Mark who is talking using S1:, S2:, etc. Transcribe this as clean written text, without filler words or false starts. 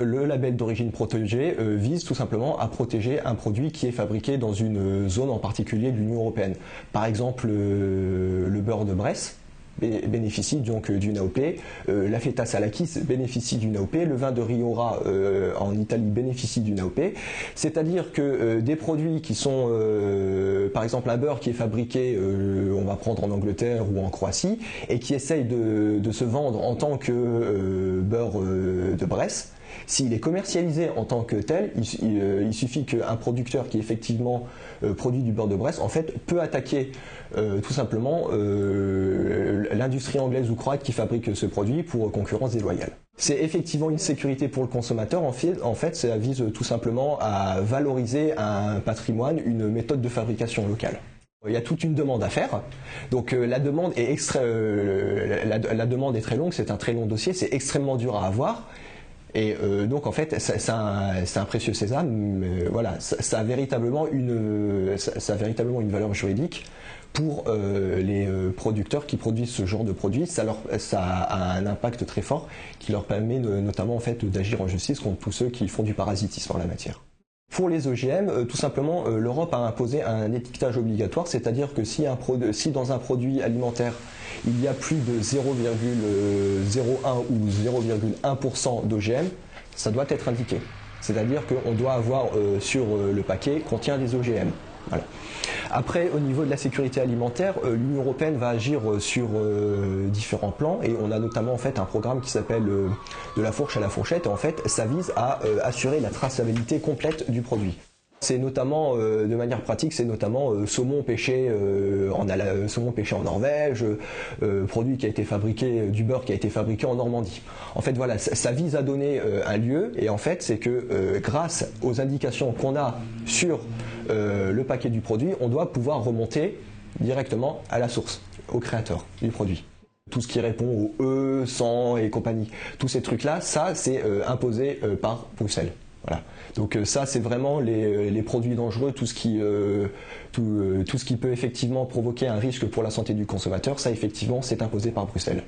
S1: Le label d'origine protégée vise tout simplement à protéger un produit qui est fabriqué dans une zone en particulier de l'Union européenne. Par exemple, le beurre de Bresse bénéficie donc d'une AOP, la feta salakis bénéficie d'une AOP, le vin de Rioja en Italie bénéficie d'une AOP. C'est-à-dire que des produits qui sont, par exemple un beurre qui est fabriqué, on va prendre en Angleterre ou en Croatie, et qui essaye de se vendre en tant que beurre de Bresse, s'il est commercialisé en tant que tel, il suffit qu'un producteur qui effectivement produit du beurre de Bresse, en fait, peut attaquer tout simplement l'industrie anglaise ou croate qui fabrique ce produit pour concurrence déloyale. C'est effectivement une sécurité pour le consommateur. En fait, ça vise tout simplement à valoriser un patrimoine, une méthode de fabrication locale. Il y a toute une demande à faire, donc la demande est très longue, c'est un très long dossier, c'est extrêmement dur à avoir. Et donc en fait c'est un précieux sésame, voilà, ça a véritablement une valeur juridique pour les producteurs qui produisent ce genre de produits. Ça a un impact très fort qui leur permet notamment en fait d'agir en justice contre tous ceux qui font du parasitisme en la matière. Pour les OGM, tout simplement, l'Europe a imposé un étiquetage obligatoire, c'est-à-dire que si dans un produit alimentaire il y a plus de 0,01 ou 0,1% d'OGM, ça doit être indiqué. C'est-à-dire qu'on doit avoir sur le paquet contient des OGM. Voilà. Après, au niveau de la sécurité alimentaire, l'Union européenne va agir sur différents plans, et on a notamment en fait un programme qui s'appelle de la fourche à la fourchette, et en fait ça vise à assurer la traçabilité complète du produit. C'est notamment, de manière pratique, c'est notamment saumon pêché en Norvège, produit qui a été fabriqué, du beurre qui a été fabriqué en Normandie. En fait voilà, ça vise à donner un lieu, et en fait c'est que grâce aux indications qu'on a sur le paquet du produit, on doit pouvoir remonter directement à la source, au créateur du produit. Tout ce qui répond au E, 100 et compagnie, tous ces trucs-là, ça c'est imposé par Bruxelles. Voilà. Donc ça c'est vraiment les produits dangereux, tout ce qui peut effectivement provoquer un risque pour la santé du consommateur, ça effectivement c'est imposé par Bruxelles.